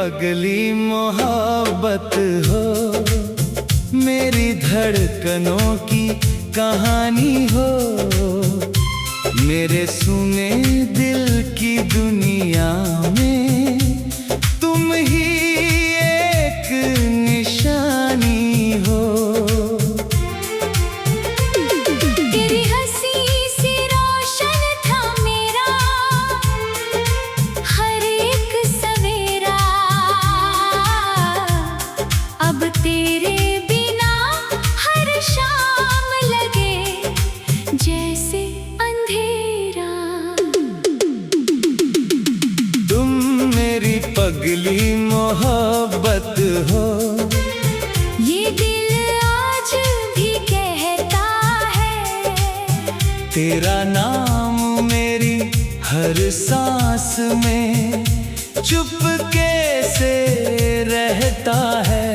पगली मोहब्बत हो, मेरी धड़कनों की कहानी हो, मेरे सुने दिल की दुनिया में तुम ही एक निशानी हो। तेरी हंसी से रोशन था मेरा हर एक सवेरा, अब तेरे बिना हर शाम लगे जैसे अंधेरा। तुम मेरी पगली मोहब्बत हो, ये दिल आज भी कहता है, तेरा नाम मेरी हर सांस में चुपके से रहता है।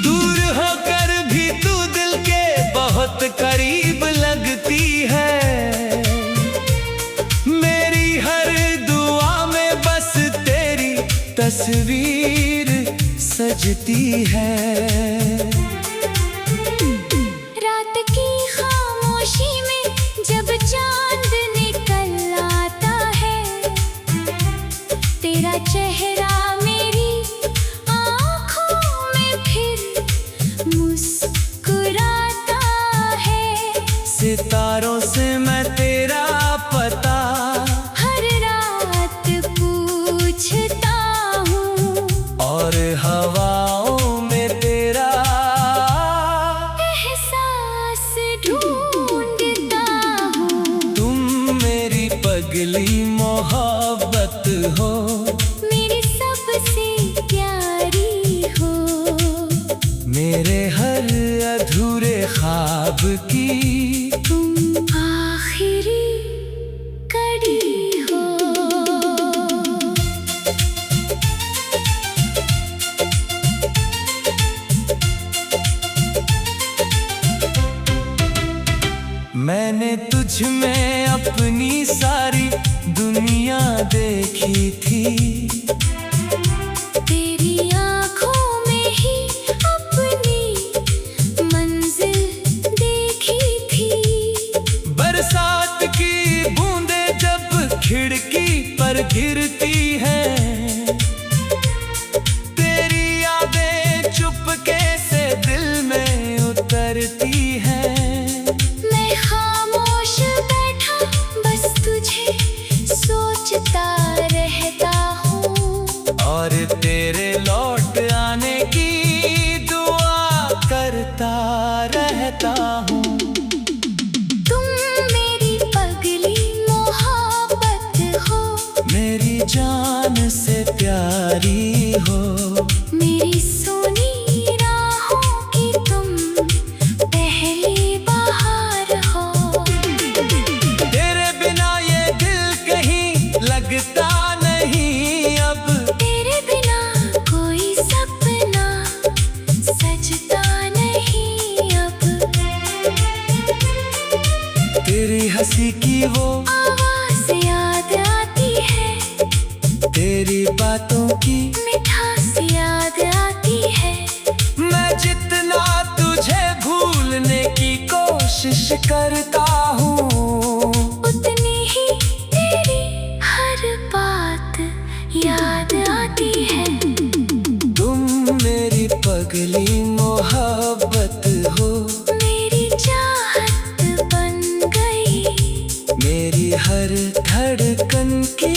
दूर होकर भी तू दिल के बहुत करीब लगती है, मेरी हर दुआ में बस तेरी तस्वीर सजती है। रात की खामोशी में जब चांद निकल आता है, तेरा चेहरा मेरी आँखों में फिर मुस्कुराता है। सितारों से मैं तेरा पता हर रात पूछता हूँ, और हवाओं में तेरा एहसास ढूंढता हूँ। तुम मेरी पगली मोहब्बत हो, मेरी सबसे प्यारी हो, मेरे हर अधूरे ख्वाब की तुम आखिरी कड़ी हो। मैंने तुझ में अपनी सारी दुनिया देखी थी, तेरी आँखों में ही अपनी मंजिल देखी थी। बरसात की बूंदें जब खिड़की पर गिरती हैं, तेरी यादें चुपके से दिल में उतरती हैं। मैं खामोश बैठा बस तुझे सोचता रहता हूँ, और तेरे लौट आने की दुआ करता रहता हूँ। तुम मेरी पगली मोहब्बत हो, मेरी जान से प्यारी हो, मेरी सोनी राहों की तुम पहली बहार हो। तेरे बिना ये दिल कहीं लगता नहीं अब, तेरे बिना कोई सपना सजता नहीं अब। तेरी हंसी की वो आवाज़ याद आती है, तेरी बातों की मिठास याद आती है। मैं जितना तुझे भूलने की कोशिश करता हूँ, उतनी ही तेरी हर बात याद आती है। तुम मेरी पगली मोहब्बत हो, मेरी चाहत बन गई, मेरी हर धड़कन की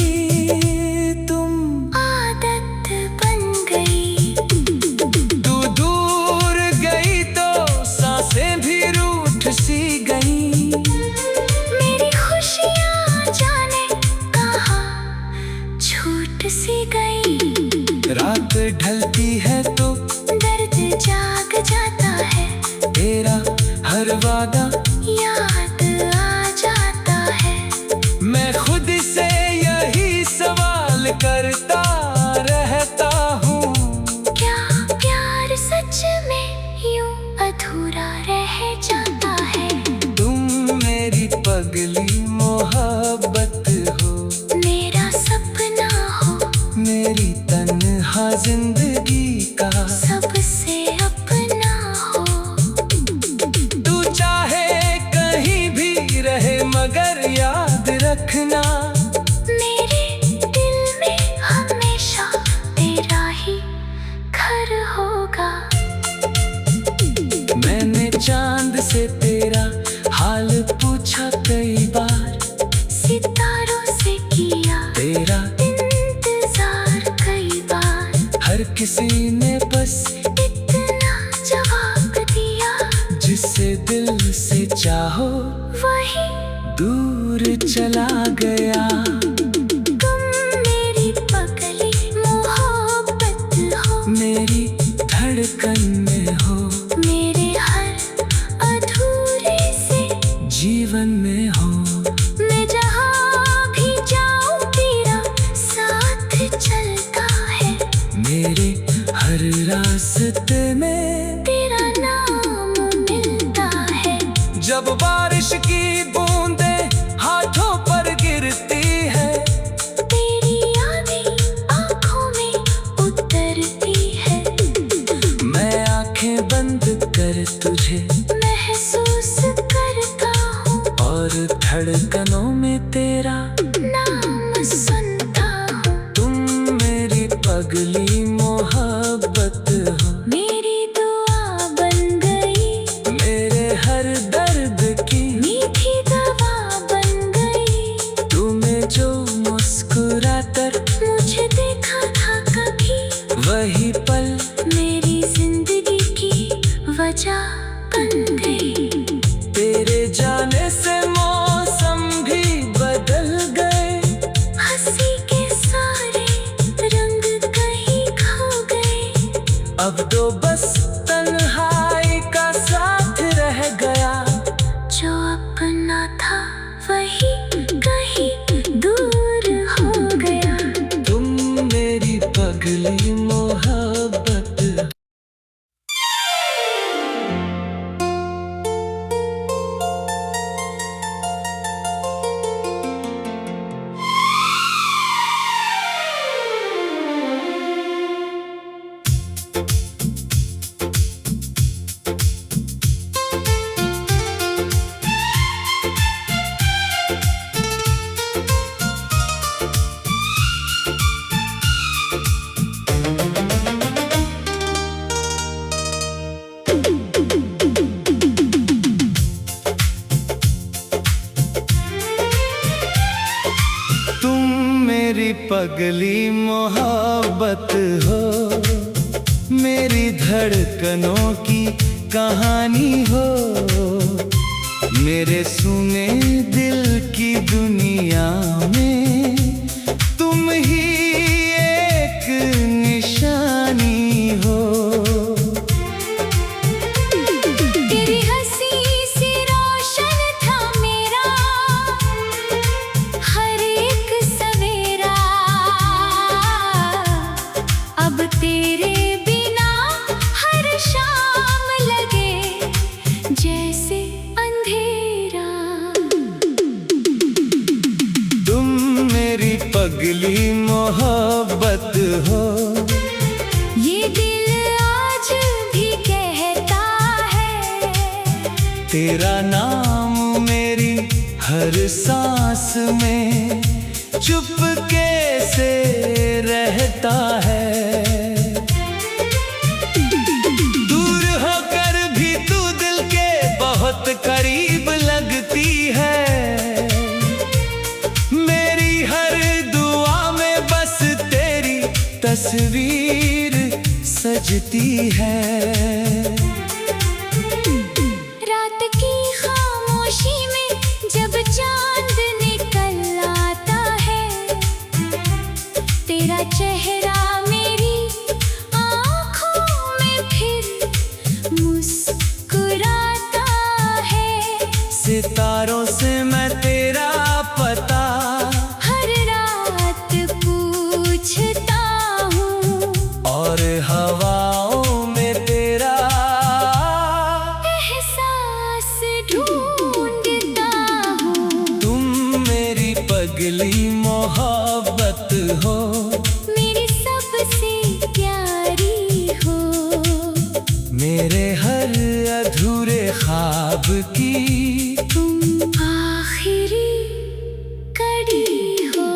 तुम आदत बन गई। तू दूर गई तो सांसें भी रूठ सी गई, मेरी खुशियाँ जाने कहाँ छूट सी गई। रात ढलती है तो दर्द जाग जाता है, तेरा हर वादा याद आ जाता है। मैं खुद से यही सवाल करता रहता हूँ, क्या प्यार सच में यूं अधूरा रह जाता है? तुम मेरी पगली मोहब्बत हो, मेरा सपना बस इतना जवाब दिया, जिसे दिल से चाहो वही दूर चला गया। तुम मेरी पगली मोहब्बत हो, मेरी धड़कन में हो, मेरे हर अधूरे से जीवन में हो। मैं जहाँ भी जाऊँ तेरा साथ चलता है, मेरे हर रास्ते में तेरा नाम मिलता है। जब बारिश की बूंदें हाथों पर गिरती है, तेरी यादें आँखों में उतरती है। मैं आंखें बंद कर तुझे महसूस करता हूँ, और धड़कनों में तेरा नाम सुनता हूँ। तुम मेरी पगली मोहब्बत हो, मेरी दुआ बन गई, मेरे हर दर्द की मीठी दवा बन गई। तुम्हें जो मुस्कुराकर मुझे देखा था कभी, वही पल मेरी जिंदगी की वजह बन गई। तेरे जाने से मौसम भी बदल गए, हंसी के सारे रंग कहीं खो गए। अब तो बस तन्हाई का साथ रह गया। जो अपना था वही कहीं दूर हो गया। तुम मेरी पगली मोहब्बत। तुम मेरी पगली मोहब्बत हो, मेरी धड़कनों की कहानी हो। मेरे सुने दिल की दुनिया में तुम ही एक निशानी हो। तेरी हंसी से रोशन था मेरा हर एक सवेरा। अब तेरे बिना हर शाम लगे जैसे अंधेरा। तुम मेरी पगली मोहब्बत हो, ये दिल आज भी कहता है, तेरा नाम मेरी हर सांस में चुपके से रहता है। दूर होकर भी तू दिल के बहुत करीब लगती है। मेरी हर दुआ में बस तेरी तस्वीर सजती है। रात की खामोशी में जब चांद निकल आता है, तेरा चेहरा मेरी आँखों में फिर मुस्कुराता है। सितारों से मैं तेरा पता हर रात पूछता हूँ, और हवाओं में तेरा एहसास ढूंढता हूँ। तुम मेरी पगली मोहब्बत हो, मेरी सबसे प्यारी हो, मेरे हर अधूरे ख्वाब की तुम आखिरी कड़ी हो।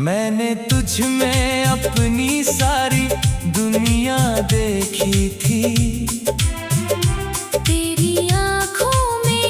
मैंने तुझ में अपनी सारी दुनिया देखी थी। तेरी आँखों में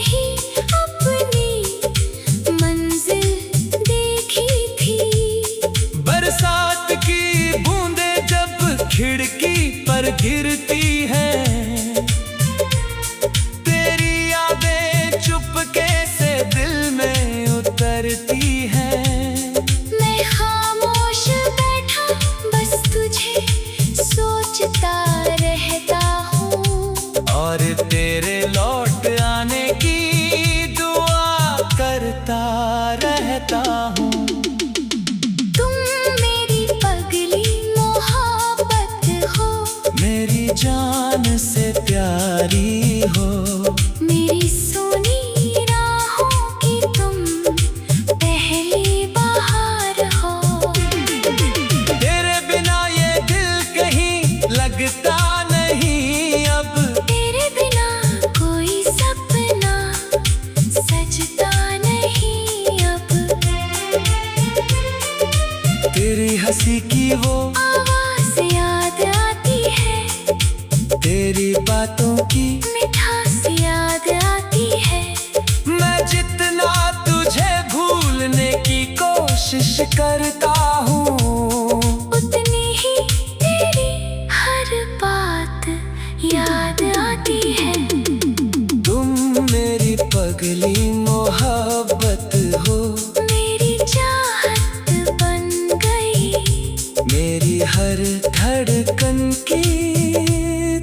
पगली मोहब्बत हो, मेरी चाहत बन गई, मेरी हर धड़कन की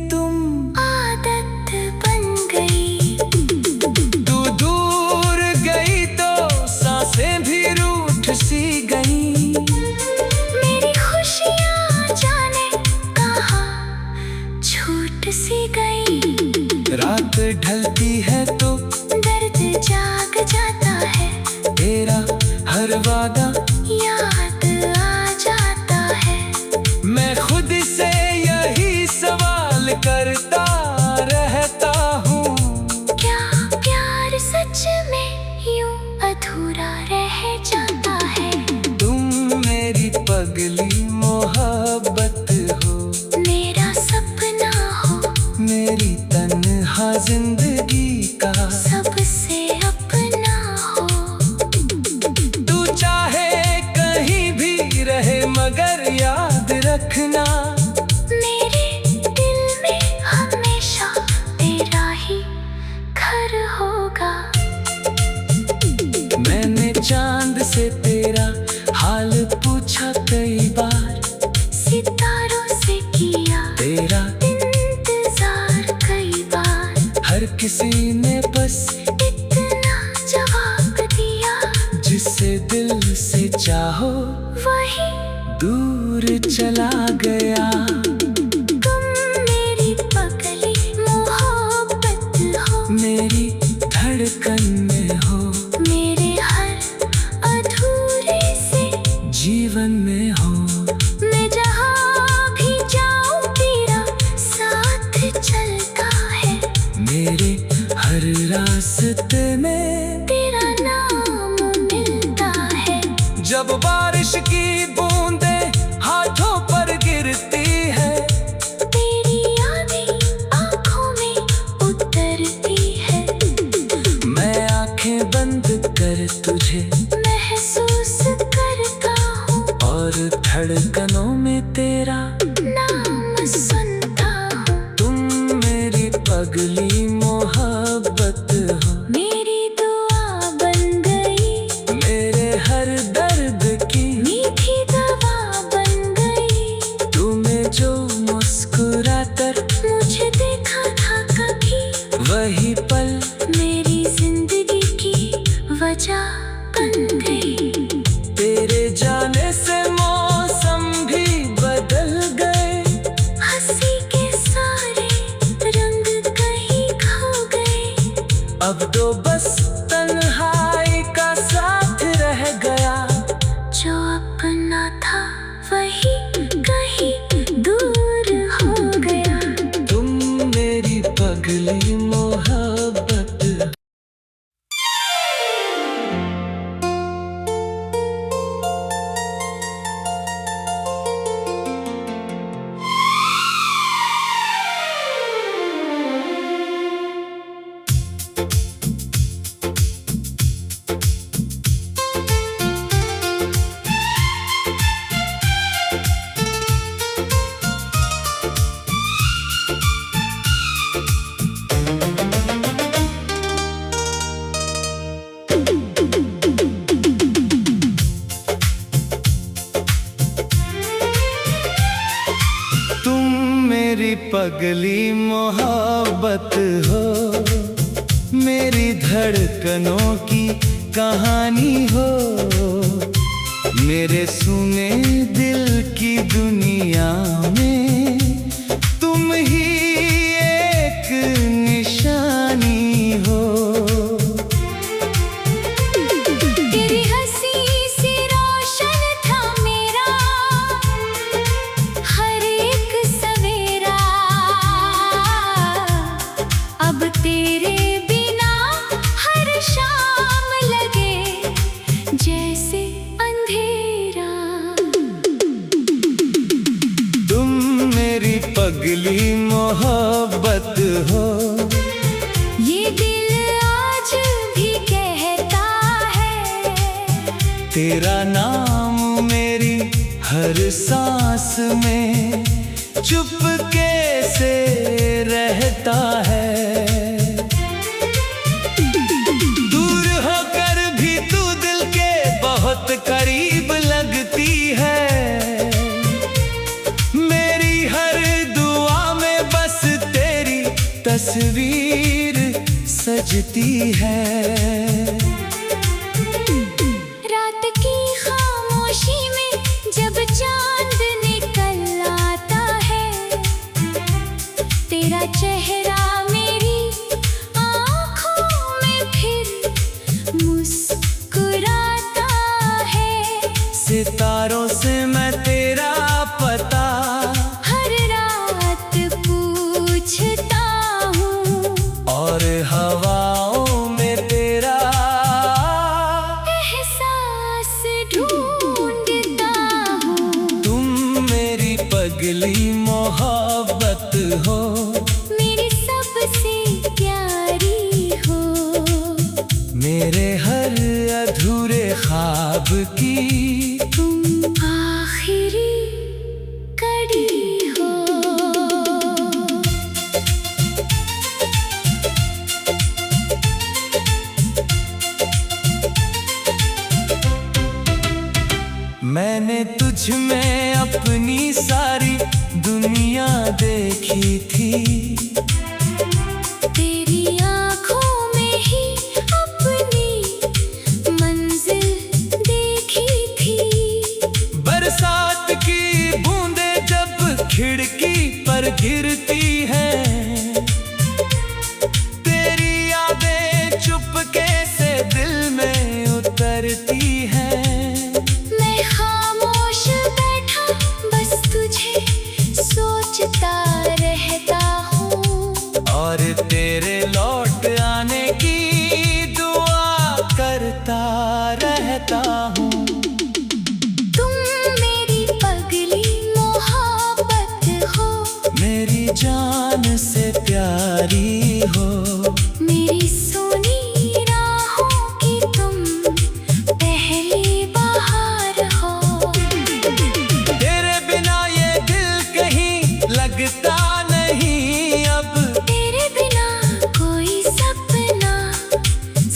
तुम आदत बन गई। तू दूर गई तो सांसें भी रूठ सी गई, मेरी खुशियाँ जाने कहाँ छूट सी गई। रात ढलती है तो दर्द जाग जाता है, तेरा हर वादा याद आ जाता है। मैं खुद से यही सवाल करता रहता हूँ, क्या प्यार सच में यूं अधूरा रह जाता है? तुम मेरी पगली मोहब्बत हो, मेरा सपना हो, मेरी तन्हा जिंदगी का सबसे अपना हो। तू चाहे कहीं भी रहे मगर याद रखना, मेरे दिल में हमेशा तेरा ही घर होगा। मैंने चांद से तेरा हाल पूछा कई बार, सितारों से किया तेरा इंतजार कई बार, हर किसी ने बस इतना जवाब दिया, जिसे दिल से चाहो वही दूर चला गया। तुम मेरी पगली मोहब्बत हो, मेरी धड़कन में हो, मेरे हर अधूरे से जीवन में हो। मैं जहाँ भी जाऊँ तेरा साथ चलता है, मेरे हर रास्ते में तेरा नाम मिलता है। जब बारिश की बूंदें हाथों पर गिरती है, तेरी यादें आँखों में उतरती है, मैं आंखें बंद कर तुझे महसूस करता हूँ, और धड़कनों में तेरा नाम सुनता हूँ। तुम मेरी पगली मोहब्बत हो, मेरी दुआ बन गई, मेरे हर दर्द की मीठी दवा बन गई। तुम्हें जो मुस्कुरा कर मुझे देखा था कभी, वही पल मेरी जिंदगी की वजह बन गई। तेरे जाने से मौसम भी बदल गए, हंसी के सारे रंग कहीं खो गए, अब तो बस तन्हाई का साथ रह गया। जो अपना था वही कहीं दूर हो गया। तुम मेरी पगली मोहब्बत। तुम मेरी पगली मोहब्बत हो, मेरी धड़कनों की कहानी हो, मेरे सुने दिल की दुनिया में तुम ही एक निशानी हो। तेरी हंसी से रोशन था मेरा हर एक सवेरा, अब तेरे बिना हर शाम लगे जैसे अंधेरा। तुम मेरी पगली मोहब्बत हो, ये दिल आज भी कहता है, तेरा नाम मेरी हर सांस में चुपके से रहता है। तस्वीर सजती है। रात की खामोशी में जब चांद निकल आता है, तेरा चेहरा मेरी आँखों में फिर मुस्कुराता है। सितारों से मैं तेरा पता हर रात पूछता हूँ, और हवाओं में तेरा एहसास ढूंढता हूँ। तुम मेरी पगली मोहब्बत हो, मेरी सबसे प्यारी हो, मेरे हर अधूरे ख्वाब की तुम आखिरी कड़ी हो। मैंने तुझ में अपनी सारी दुनिया देखी थी। तेरी आँखों में ही अपनी मंजिल देखी थी। बरसात की बूंदें जब खिड़की पर गिरती हैं, तेरी यादें चुपके से दिल में उतरती हैं। मैं खामोश बैठा बस तुझे सोचता रहता हूँ, और तेरे लौट आने की दुआ करता रहता हूँ। तुम मेरी पगली मोहब्बत हो, मेरी जान से प्यारी हो, मेरी सोनी राहों की तुम पहली बहार हो। तेरे बिना ये दिल कहीं लगता नहीं अब। तेरे बिना कोई सपना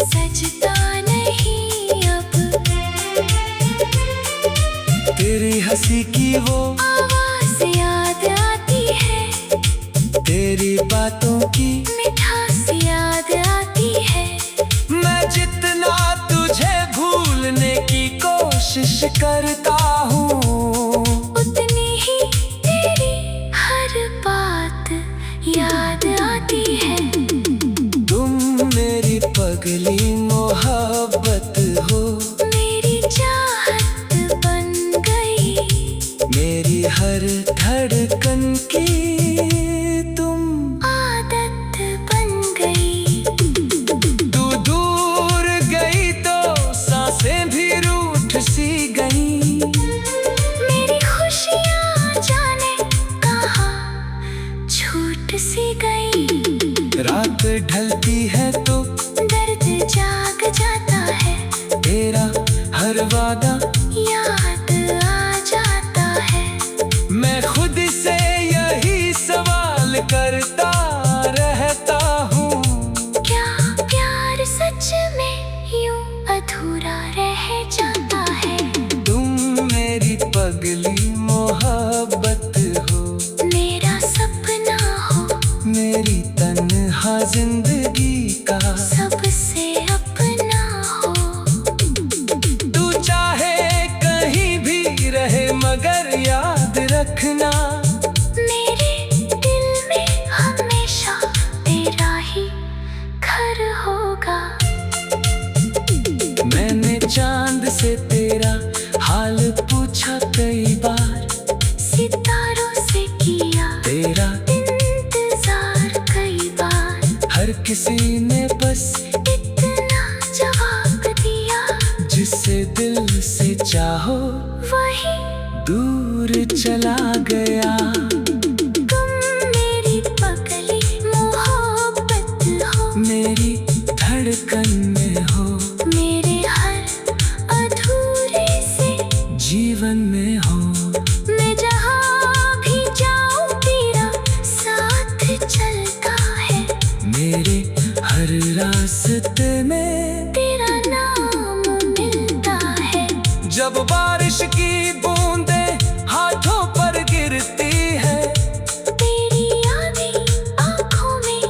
सजता नहीं अब। तेरी हंसी की वो आवाज़ याद आती है, तेरी बातों की मिठास याद आती है। मैं जितना तुझे भूलने की कोशिश करता हूँ, उतनी ही तेरी हर बात याद आती है। तुम मेरी पगली मोहब्बत हो, मेरी चाहत बन गई, मेरी हर धड़कन की तुम आदत बन गई। तू दूर गई तो सांसें भी रूठ सी गई। मेरी खुशियाँ जाने कहाँ छूट सी गई। रात ढलती है तो दर्द जाग जाता है, तेरा हर वादा याद आ जाता है। मैं खुद से यही सवाल करता रहता हूँ। क्या प्यार सच में यूं अधूरा रह जाता है? तुम मेरी पगली मोहब्बत हो, मेरा सपना हो, मेरी तन्हा जिंदगी का सबसे अपना हो। तू चाहे कहीं भी रहे मगर याद रखना, मेरे दिल में हमेशा तेरा ही घर होगा। मैंने चांद से तेरा हाल पूछा कई बार, सितारों से किया तेरा इंतजार कई बार। हर किसी ने बस इतना जवाब दिया, जिसे दिल से चाहो वही दूर चला गया। तुम मेरी पगली मोहब्बत हो, मेरी धड़कन में हो, मेरे हर अधूरे से जीवन में हो। मैं जहाँ भी जाऊँ तेरा साथ चलता है। मेरे हर रास्ते में तेरा नाम मिलता है। जब बारिश की बूंदें हाथों पर गिरती है, तेरी यादें आँखों में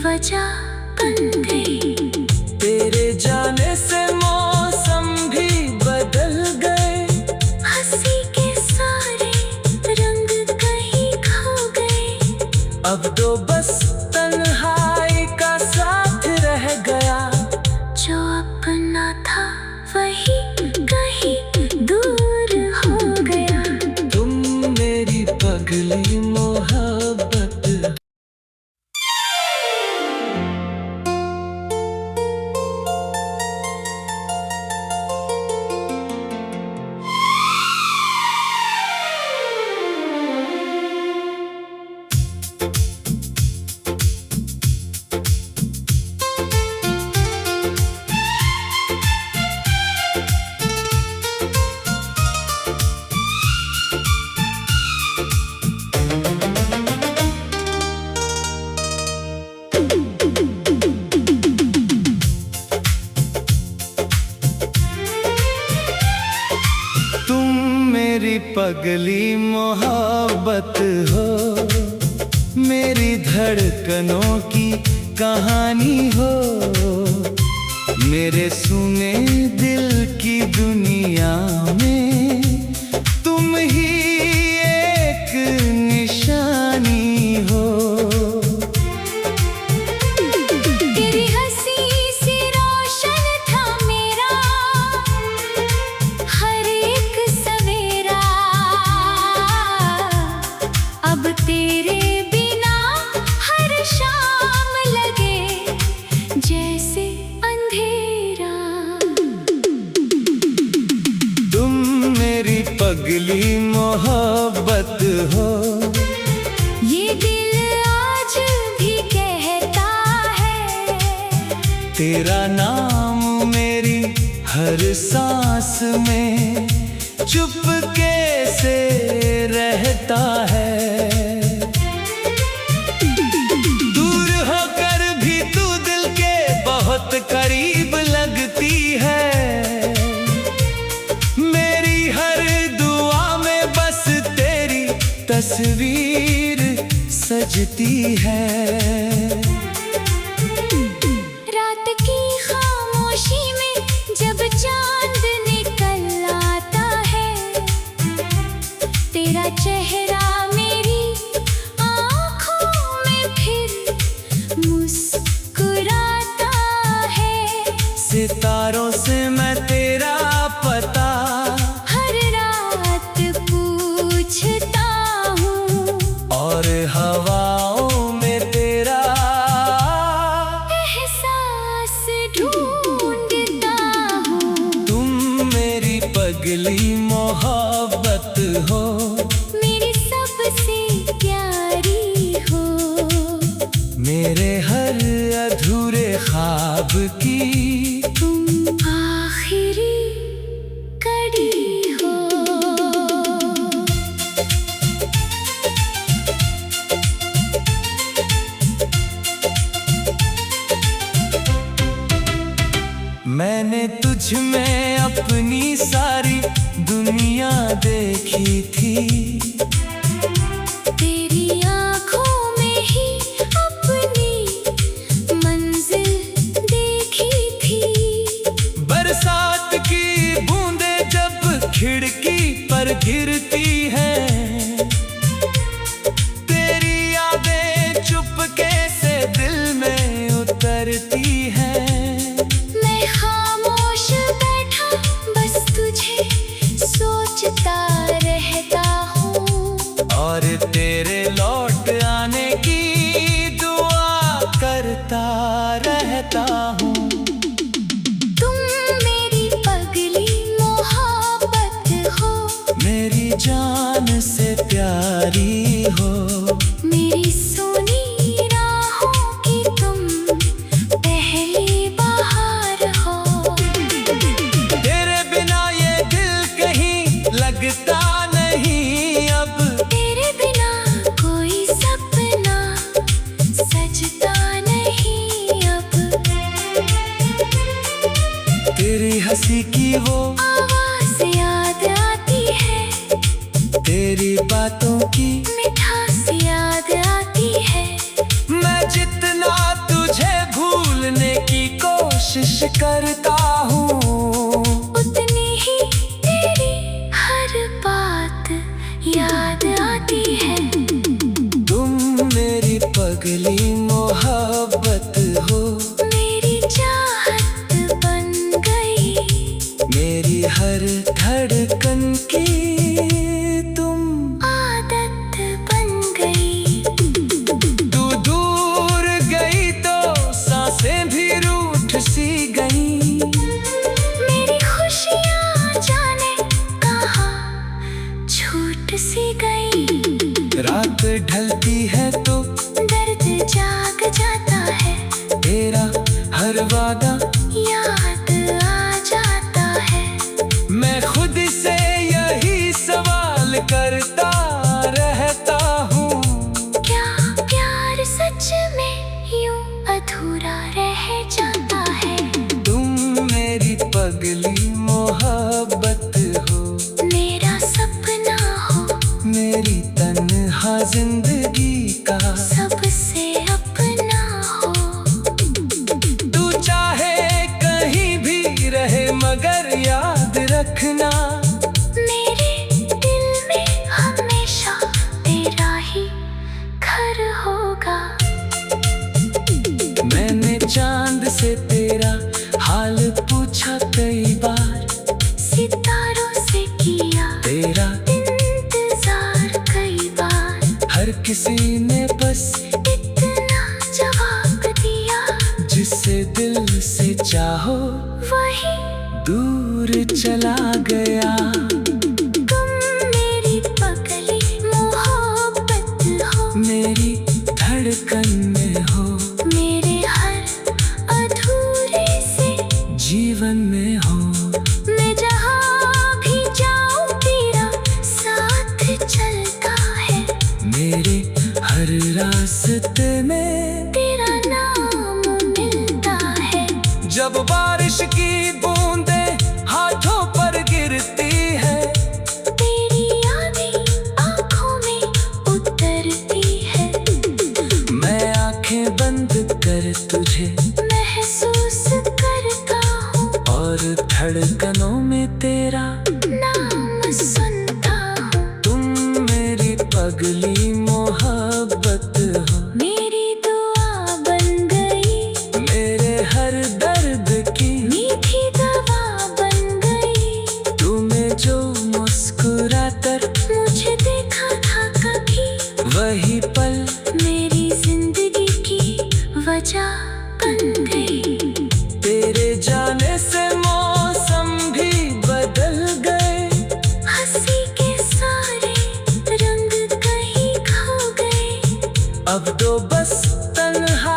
वजह बन गई। तेरे जाने से मौसम भी बदल गए, हंसी के सारे रंग कहीं खो गए। अब तो बस तन्हाई का साथ रह गया। जो अपना था वही कहीं दूर हो गया। तुम मेरी पगली मोहब्बत। मेरी पगली मोहब्बत हो, मेरी धड़कनों की कहानी हो। मेरे सुने दिल की दुनिया में तुम ही एक निशानी हो। तेरी हंसी से रोशन था मेरा हर एक सवेरा। अब तेरे बिना हर शाम लगे जैसे अंधेरा। तुम मेरी पगली मोहब्बत हो, ये दिल आज भी कहता है। तेरा नाम मेरी हर सांस में चुपके से रहता है। दूर होकर भी तू दिल के बहुत करीब लगती है। मेरी हर दुआ में बस तेरी तस्वीर सजती है। रात की खामोशी में जब चांद निकल आता है, तेरा चेहरा मेरी आँखों में फिर मुस्कुराता है। सितारों से मैं तेरा पता हर रात पूछता हूँ, और हवाओं में तेरा एहसास ढूंढता हूँ। तुम मेरी पगली मोहब्बत हो, मेरी सबसे प्यारी हो। मेरे हर अधूरे ख्वाब की तुम आखिरी कड़ी हो। मैंने तुझ में अपनी सारी दुनिया देखी थी। तेरी आँखों में ही अपनी मंजिल देखी थी। बरसात की बूंदें जब खिड़की पर गिरती हैं, तेरी यादें चुपके से दिल में उतरती हैं। मैं खामोश बैठा बस तुझे सोचता रहता हूँ, और तेरे लौट आने की दुआ करता रहता हूँ। तुम मेरी पगली मोहब्बत हो, मेरी जान से प्यारी हो। मेरी सोनी राहों की तुम पहली बहार हो। तेरे बिना ये दिल कहीं लगता नहीं अब। तेरे बिना कोई सपना सजता नहीं अब। तेरी हंसी की वो आवाज़ याद आती है, तेरी बातों की मिठास याद आती है। मैं जितना तू कोशिश करता हूँ, उतनी ही तेरी हर बात याद आती है। तुम मेरी पगली मोहब्बत हो, मेरी चाहत बन गई, मेरी हर धड़कन की तुम आदत बन गई। तू दूर गई तो सांसें भी रूठ सी गई, मेरी खुशियाँ जाने कहाँ छूट सी गई। रात ढलती है तो दर्द जाग जाता है, तेरा हर वादा याद आ जाता है। मैं खुद से यही सवाल करता रहता हूँ, क्या प्यार सच में यूं अधूरा रह जाता है। तुम मेरी पगली मोहब्बत हो, मेरा सपना हो, मेरी तन्हा जिंदगी का सबसे अपना हो। तू चाहे कहीं भी रहे मगर याद रखना, मेरे दिल में हमेशा तेरा ही घर होगा। मैंने चांद से तेरा हाल पूछा कई बार, सितारों से किया तेरा इंतजार कई बार, हर किसी ने बस इतना जवाब दिया, जिसे दिल से चाहो वही दूर चला गया। तुम मेरी पगली मोहब्बत हो, मेरी धड़कन में हो, मेरे हर अधूरे से जीवन में हो। मैं जहाँ भी जाऊँ तेरा साथ चलता है, मेरे हर रास्ते में तेरा नाम मिलता है। जब बारिश की बूंदें हाथों पर गिरती है, तेरी यादें आँखों में उतरती है, मैं आंखें बंद कर तुझे महसूस करता हूँ, और धड़कनों में तेरा नाम सुनता हूँ। तुम मेरी पगली मोहब्बत हो, मेरी दुआ बन गई, मेरे हर दर्द की मीठी दवा बन गई। तुम्हें जो मुस्कुराकर मुझे देखा था कभी, वही पल मेरी जिंदगी की वजह बन गई। तेरे जाने से मौसम भी बदल गए, हंसी के सारे रंग कहीं खो गए। अब तो बस तन्हा